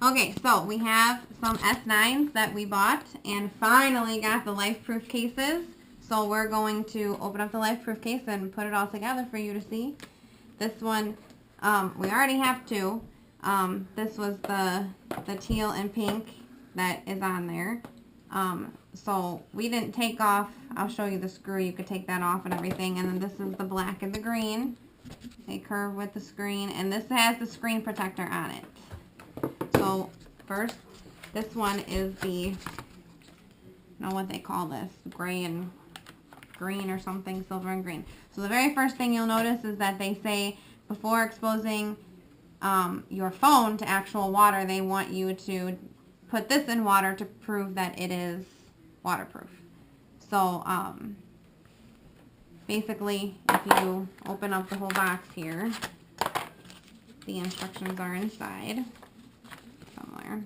Okay, so we have some S9s that we bought and finally got the Lifeproof cases. So we're going to open up the Lifeproof case and put it all together for you to see. This one, we already have two. This was the teal and pink that is on there. So we didn't take off, I'll show you the screw, you could take that off and everything. And then this is the black and the green. They curve with the screen, and this has the screen protector on it. So first, this one is the, I don't know what they call this, gray and green or something, silver and green. So the very first thing you'll notice is that they say before exposing your phone to actual water, they want you to put this in water to prove that it is waterproof. So basically, if you open up the whole box here, the instructions are inside somewhere.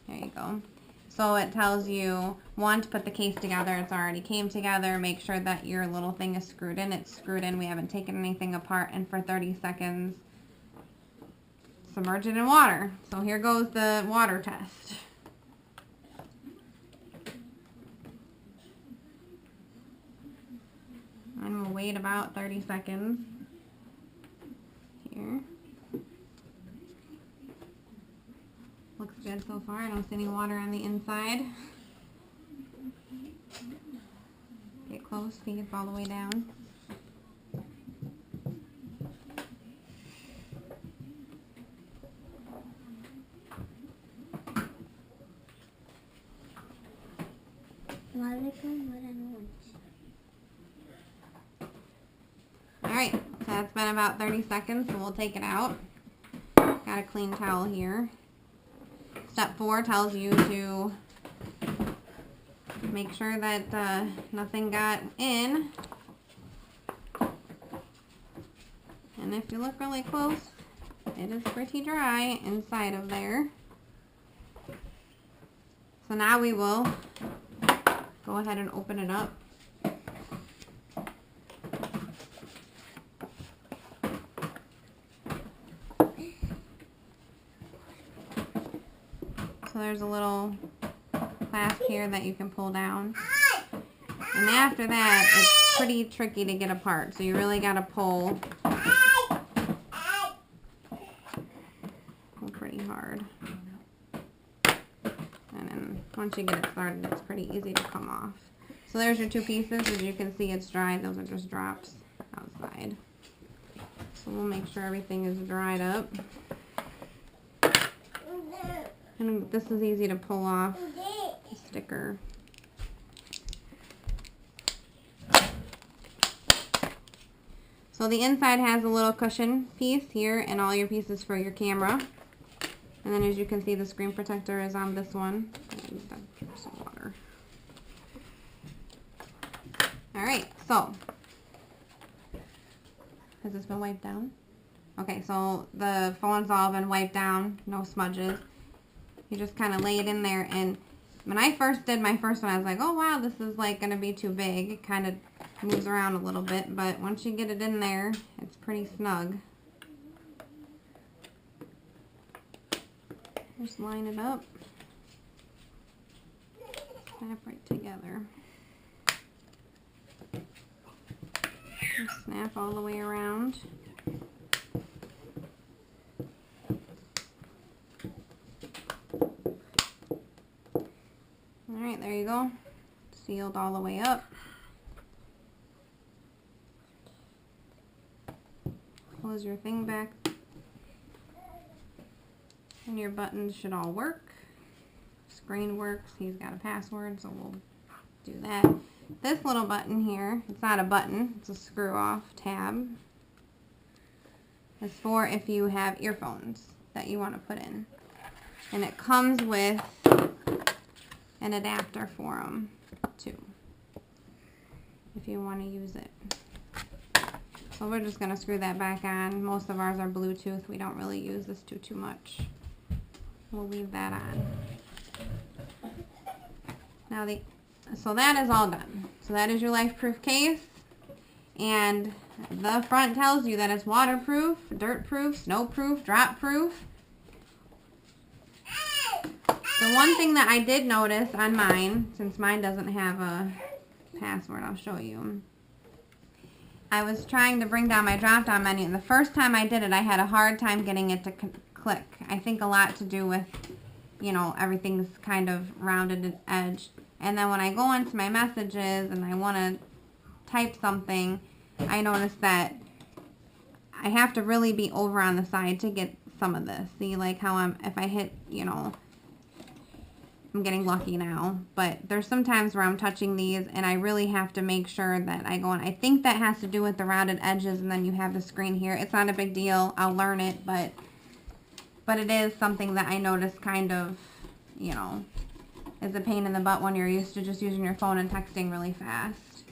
There you go. So it tells you, one, to put the case together. It's already came together. Make sure that your little thing is screwed in. It's screwed in. We haven't taken anything apart. And for 30 seconds, submerge it in water. So here goes the water test. And we'll wait about 30 seconds here. Looks good so far. I don't see any water on the inside. Get close, see it's all the way down. Alright, so that's been about 30 seconds, so we'll take it out. Got a clean towel here. Step 4 tells you to make sure that nothing got in. And if you look really close, it is pretty dry inside of there. So now we will go ahead and open it up. So there's a little clasp here that you can pull down. And after that, it's pretty tricky to get apart. So you really got to pull pretty hard. And then once you get it started, it's pretty easy to come off. So there's your two pieces. As you can see, it's dry. Those are just drops outside. So we'll make sure everything is dried up. And this is easy to pull off the sticker. So the inside has a little cushion piece here and all your pieces for your camera. And then as you can see, the screen protector is on this one. Some water. Alright, so has this been wiped down? Okay, so the phone's all been wiped down, no smudges. You just kind of lay it in there, and when I first did my first one, I was like, oh wow, this is like going to be too big. It kind of moves around a little bit, but once you get it in there, it's pretty snug. Just line it up, snap right together. Just snap all the way around. Alright, there you go. Sealed all the way up. Close your thing back. And your buttons should all work. Screen works. He's got a password, so we'll do that. This little button here, it's not a button, it's a screw off tab. It's for if you have earphones that you want to put in. And it comes with an adapter for them too, if you want to use it. So we're just going to screw that back on. Most of ours are Bluetooth. We don't really use this too much. We'll leave that on. Now so that is all done. So that is your Lifeproof case. And the front tells you that it's waterproof, dirt proof, snow proof, drop proof. The one thing that I did notice on mine, since mine doesn't have a password, I'll show you. I was trying to bring down my drop-down menu, and the first time I did it, I had a hard time getting it to click. I think a lot to do with, you know, everything's kind of rounded and edged. And then when I go into my messages and I want to type something, I notice that I have to really be over on the side to get some of this. See, like how if I hit, you know, I'm getting lucky now, but there's some times where I'm touching these and I really have to make sure that I go on. I think that has to do with the rounded edges, and then you have the screen here. It's not a big deal. I'll learn it, but it is something that I notice kind of, you know, is a pain in the butt when you're used to just using your phone and texting really fast.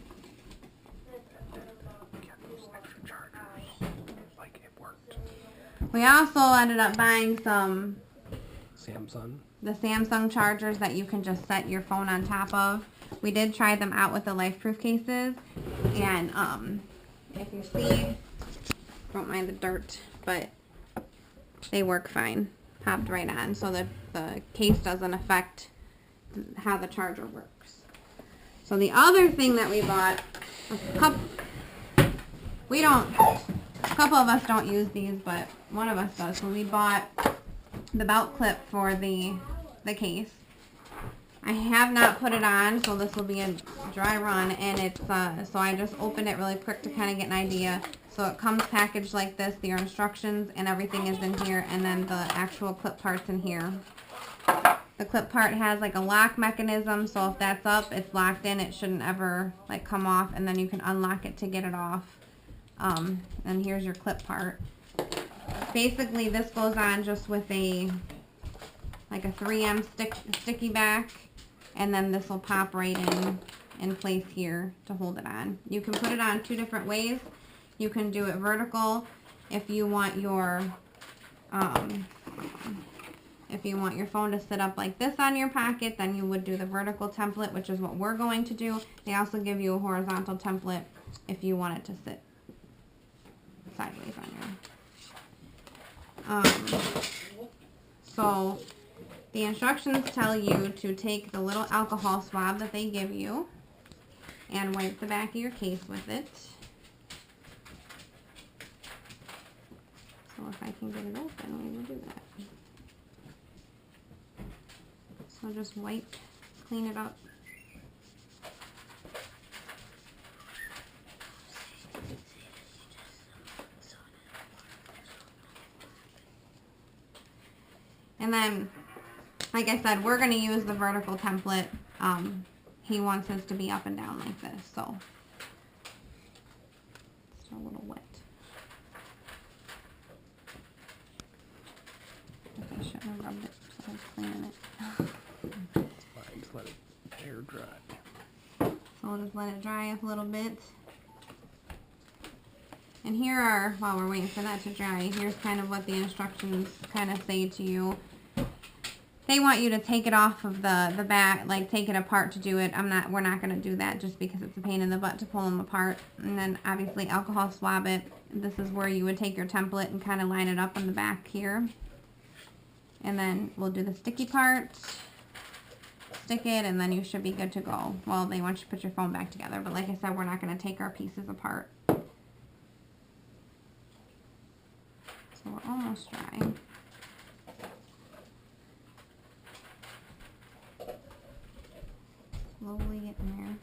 We also ended up buying some the Samsung chargers that you can just set your phone on top of. We did try them out with the Lifeproof cases, and if you see, don't mind the dirt, but they work fine. Popped right on, so that the case doesn't affect how the charger works. So the other thing that we bought, a couple of us don't use these, but one of us does. So we bought the belt clip for the case. I have not put it on, so this will be a dry run, and it's so I just opened it really quick to kind of get an idea. So it comes packaged like this, your instructions and everything is in here, and then the actual clip part's in here. The clip part has like a lock mechanism, so if that's up, it's locked in. It shouldn't ever like come off, and then you can unlock it to get it off. And here's your clip part. Basically, this goes on just with like a 3M sticky back, and then this will pop right in place here to hold it on. You can put it on two different ways. You can do it vertical if you want your phone to sit up like this on your pocket, then you would do the vertical template, which is what we're going to do. They also give you a horizontal template if you want it to sit sideways on your. So the instructions tell you to take the little alcohol swab that they give you and wipe the back of your case with it. So if I can get it open, we will do that. So just wipe, clean it up. And then, like I said, we're going to use the vertical template. He wants his to be up and down like this, so it's a little wet. I shouldn't have rubbed it, so I was cleaning it. It's fine, just let it air dry. So we'll just let it dry up a little bit. And here are, while we're waiting for that to dry, here's kind of what the instructions kind of say to you. They want you to take it off of the back, like take it apart to do it. We're not going to do that just because it's a pain in the butt to pull them apart. And then obviously alcohol swab it. This is where you would take your template and kind of line it up on the back here. And then we'll do the sticky part, stick it, and then you should be good to go. Well, they want you to put your phone back together, but like I said, we're not going to take our pieces apart. So we're almost dry. Slowly getting there.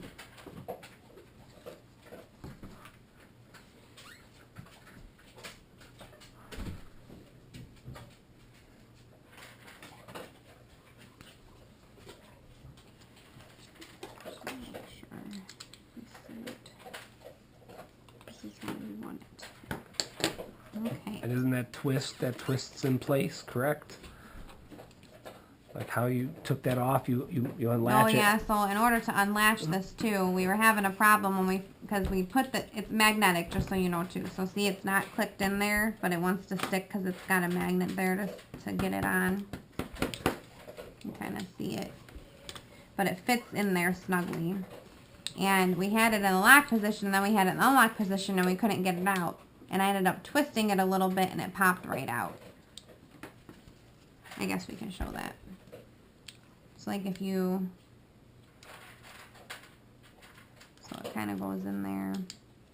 Okay. And isn't that twists in place, correct? Like how you took that off, you unlatch it? Oh yeah, so in order to unlatch this too, we were having a problem because we put it's magnetic, just so you know too. So see, it's not clicked in there, but it wants to stick because it's got a magnet there to get it on. You can kind of see it. But it fits in there snugly. And we had it in the lock position, and then we had it in the unlock position, and we couldn't get it out. And I ended up twisting it a little bit, and it popped right out. I guess we can show that. So like if you, so it kind of goes in there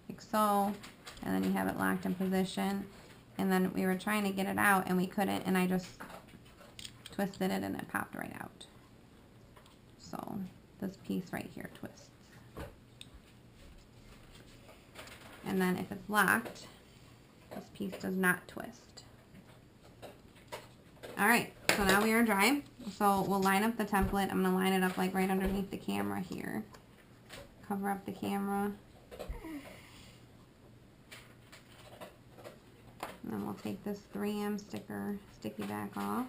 like so, and then you have it locked in position. And then we were trying to get it out and we couldn't, and I just twisted it and it popped right out. So this piece right here twists. And then if it's locked, this piece does not twist. Alright, so now we are dry. So we'll line up the template. I'm going to line it up like right underneath the camera here. Cover up the camera. And then we'll take this 3M sticky back off.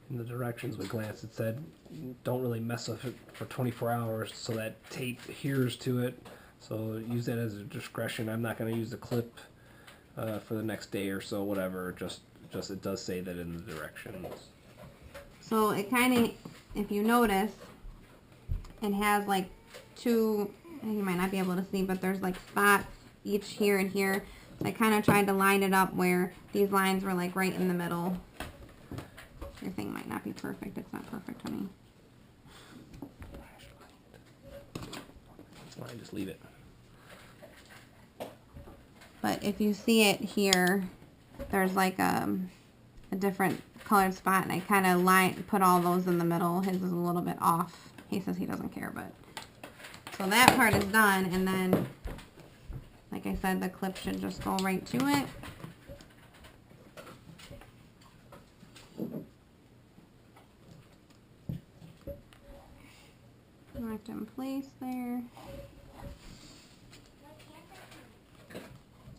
In the directions we glanced, it said don't really mess with it for 24 hours so that tape adheres to it. So use that as a discretion. I'm not going to use the clip for the next day or so, whatever. Just it does say that in the directions. So it kind of, if you notice, it has like two, you might not be able to see, but there's like spots each here and here. So I kind of tried to line it up where these lines were like right in the middle. Your thing might not be perfect. It's not perfect, honey. That's fine, just leave it. But if you see it here, there's like a different colored spot, and I kind of put all those in the middle. His is a little bit off. He says he doesn't care, but so that part is done, and then like I said, the clip should just go right to it. Locked in place there.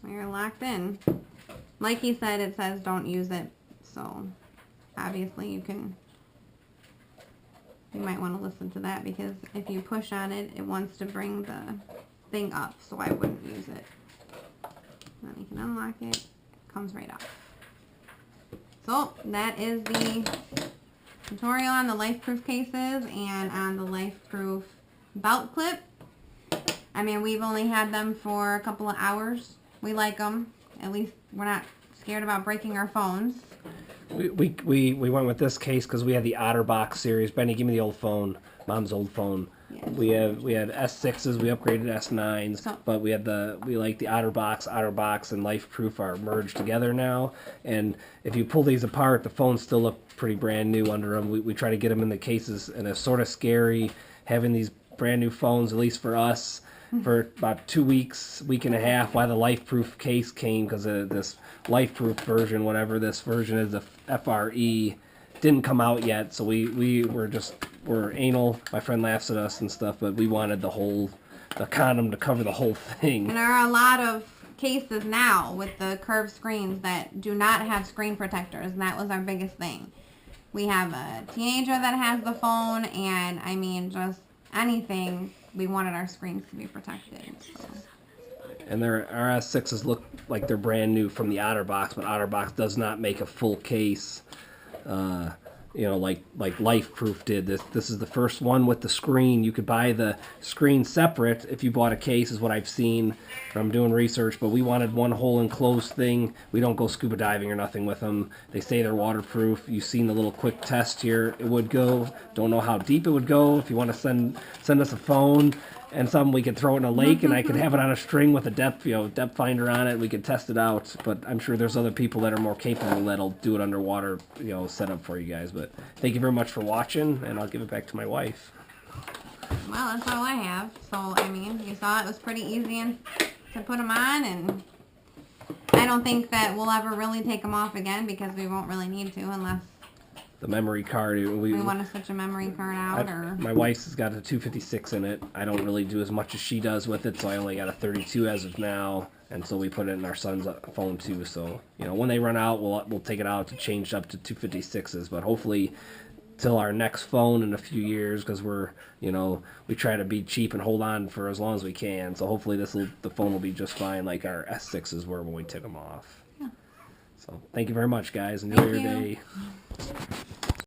We're locked in. Like he said, it says don't use it, so obviously you might want to listen to that, because if you push on it, it wants to bring the thing up, so I wouldn't use it. Then you can unlock it. It comes right off. So that is the tutorial on the Lifeproof cases and on the Lifeproof belt clip. I mean, we've only had them for a couple of hours. We like them. At least we're not scared about breaking our phones. We went with this case because we had the OtterBox series. Benny, give me the old phone, Mom's old phone. Yes. We had S6s, we upgraded S9s, but we like the OtterBox, and Lifeproof are merged together now. And if you pull these apart, the phones still look pretty brand new under them. We try to get them in the cases, and it's sort of scary having these brand new phones, at least for us, for about 2 weeks, week and a half, while the Lifeproof case came, because of this Lifeproof version, whatever this version is, the FRE, didn't come out yet. So we're anal. My friend laughs at us and stuff, but we wanted the condom to cover the whole thing. And there are a lot of cases now with the curved screens that do not have screen protectors, and that was our biggest thing. We have a teenager that has the phone, and I mean, just anything, we wanted our screens to be protected. So. And our S6s look like they're brand new from the OtterBox, but OtterBox does not make a full case, like Lifeproof did. This is the first one with the screen. You could buy the screen separate if you bought a case, is what I've seen from doing research, but we wanted one whole enclosed thing. We don't go scuba diving or nothing with them. They say they're waterproof. You've seen the little quick test here. It would go. Don't know how deep it would go. If you want to send us a phone and something, we could throw it in a lake, and I could have it on a string with a depth finder on it. We could test it out, but I'm sure there's other people that are more capable that'll do it underwater, set up for you guys. But thank you very much for watching, and I'll give it back to my wife. Well, that's all I have. So, I mean, you saw it was pretty easy to put them on, and I don't think that we'll ever really take them off again, because we won't really need to unless the memory card, we want to switch a memory card out. My wife's has got a 256 in it. I don't really do as much as she does with it, so I only got a 32 as of now, and so we put it in our son's phone too. So when they run out, we'll take it out to change up to 256s. But hopefully, till our next phone in a few years, because we try to be cheap and hold on for as long as we can. So hopefully the phone will be just fine, like our S6s were when we took them off. Yeah. So thank you very much, guys. Enjoy your day.